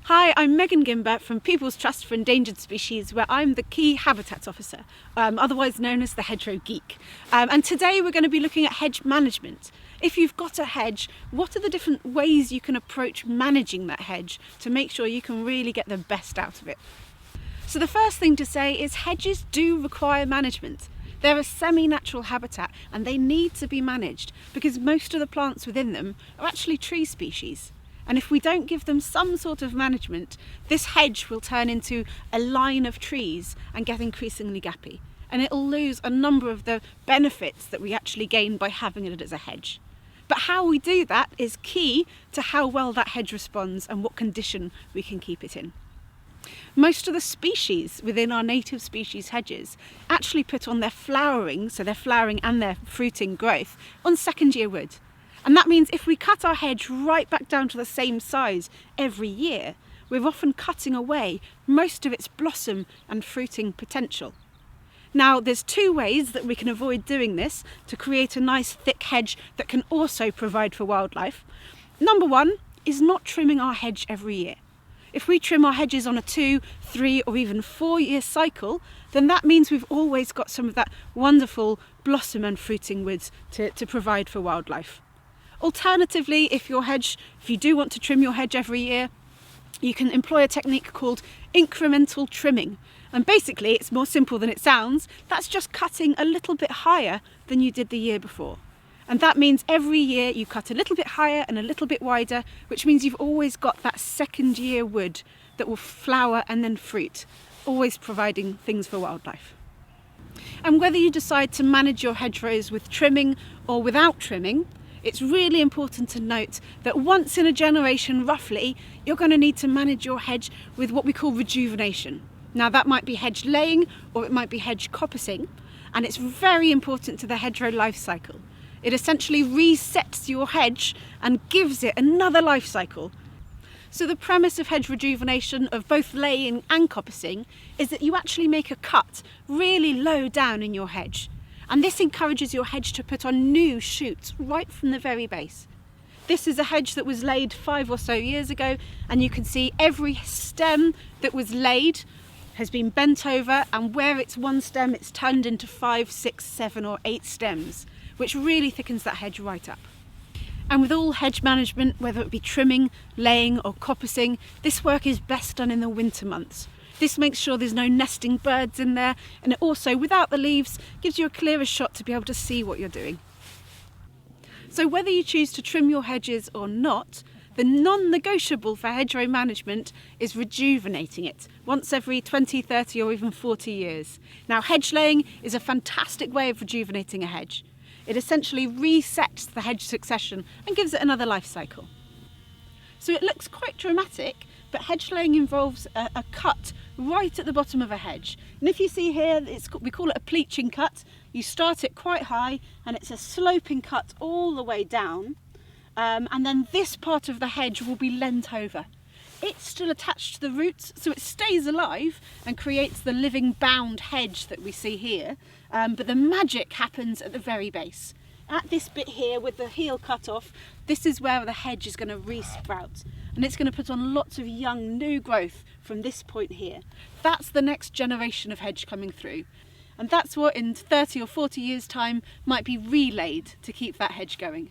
Hi, I'm Megan Gimber from People's Trust for Endangered Species, where I'm the Key Habitats Officer, otherwise known as the Hedgerow Geek. And today we're going to be looking at hedge management. If you've got a hedge, what are the different ways you can approach managing that hedge to make sure you can really get the best out of it? So the first thing to say is hedges do require management. They're a semi-natural habitat and they need to be managed because most of the plants within them are actually tree species. And if we don't give them some sort of management, this hedge will turn into a line of trees and get increasingly gappy. And it'll lose a number of the benefits that we actually gain by having it as a hedge. But how we do that is key to how well that hedge responds and what condition we can keep it in. Most of the species within our native species hedges actually put on their flowering, so their flowering and their fruiting growth, on second year wood. And that means if we cut our hedge right back down to the same size every year, we're often cutting away most of its blossom and fruiting potential. Now, there's two ways that we can avoid doing this to create a nice thick hedge that can also provide for wildlife. Number one is not trimming our hedge every year. If we trim our hedges on a 2, 3 or even 4 year cycle, then that means we've always got some of that wonderful blossom and fruiting woods to provide for wildlife. Alternatively, if you do want to trim your hedge every year, you can employ a technique called incremental trimming. And basically, it's more simple than it sounds. That's just cutting a little bit higher than you did the year before. And that means every year you cut a little bit higher and a little bit wider, which means you've always got that second year wood that will flower and then fruit, always providing things for wildlife. And whether you decide to manage your hedgerows with trimming or without trimming, it's really important to note that once in a generation, roughly, you're going to need to manage your hedge with what we call rejuvenation. Now that might be hedge laying or it might be hedge coppicing, and it's very important to the hedgerow life cycle. It essentially resets your hedge and gives it another life cycle. So the premise of hedge rejuvenation, of both laying and coppicing, is that you actually make a cut really low down in your hedge. And this encourages your hedge to put on new shoots right from the very base. This is a hedge that was laid 5 or so years ago, and you can see every stem that was laid has been bent over, and where it's one stem, it's turned into 5, 6, 7 or 8 stems, which really thickens that hedge right up. And with all hedge management, whether it be trimming, laying or coppicing, this work is best done in the winter months. This makes sure there's no nesting birds in there, and it also, without the leaves, gives you a clearer shot to be able to see what you're doing. So whether you choose to trim your hedges or not, the non-negotiable for hedgerow management is rejuvenating it once every 20, 30 or even 40 years. Now, hedge laying is a fantastic way of rejuvenating a hedge. It essentially resets the hedge succession and gives it another life cycle. So it looks quite dramatic, but hedge laying involves a cut right at the bottom of a hedge. And if you see here, we call it a pleaching cut. You start it quite high and it's a sloping cut all the way down. And then this part of the hedge will be leant over. It's still attached to the roots, so it stays alive and creates the living bound hedge that we see here. But the magic happens at the very base. At this bit here with the heel cut off, this is where the hedge is going to re-sprout, and it's going to put on lots of young new growth from this point here. That's the next generation of hedge coming through, and that's what in 30 or 40 years time might be relayed to keep that hedge going.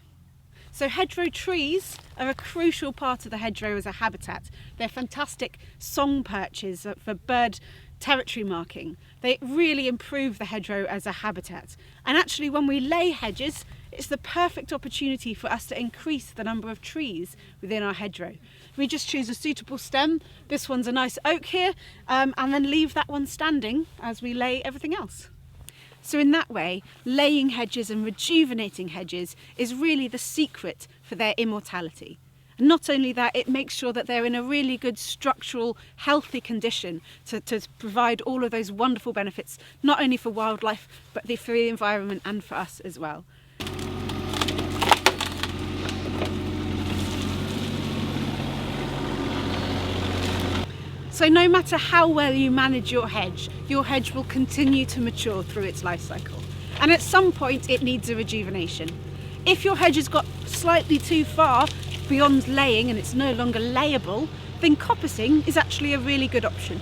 So hedgerow trees are a crucial part of the hedgerow as a habitat. They're fantastic song perches for bird territory marking. They really improve the hedgerow as a habitat. And actually, when we lay hedges, it's the perfect opportunity for us to increase the number of trees within our hedgerow. We just choose a suitable stem. This one's a nice oak here, and then leave that one standing as we lay everything else. So in that way, laying hedges and rejuvenating hedges is really the secret for their immortality. And not only that, it makes sure that they're in a really good structural, healthy condition to provide all of those wonderful benefits, not only for wildlife, but for the environment and for us as well. So no matter how well you manage your hedge will continue to mature through its life cycle. And at some point it needs a rejuvenation. If your hedge has got slightly too far beyond laying and it's no longer layable, then coppicing is actually a really good option.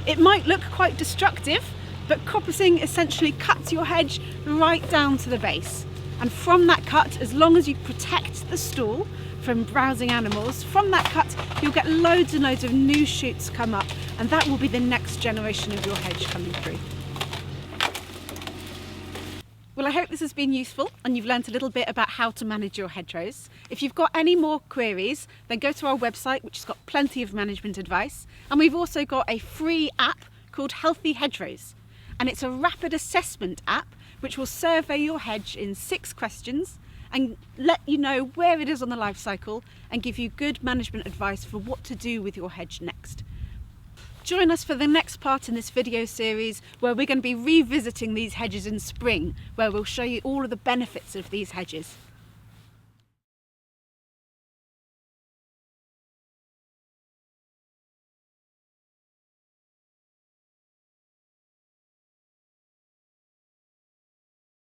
It might look quite destructive, but coppicing essentially cuts your hedge right down to the base. And from that cut, as long as you protect the stall from browsing animals, from that cut you'll get loads and loads of new shoots come up, and that will be the next generation of your hedge coming through. Well, I hope this has been useful and you've learnt a little bit about how to manage your hedgerows. If you've got any more queries, then go to our website, which has got plenty of management advice. And we've also got a free app called Healthy Hedgerows. And it's a rapid assessment app which will survey your hedge in 6 questions and let you know where it is on the life cycle and give you good management advice for what to do with your hedge next. Join us for the next part in this video series, where we're going to be revisiting these hedges in spring, where we'll show you all of the benefits of these hedges.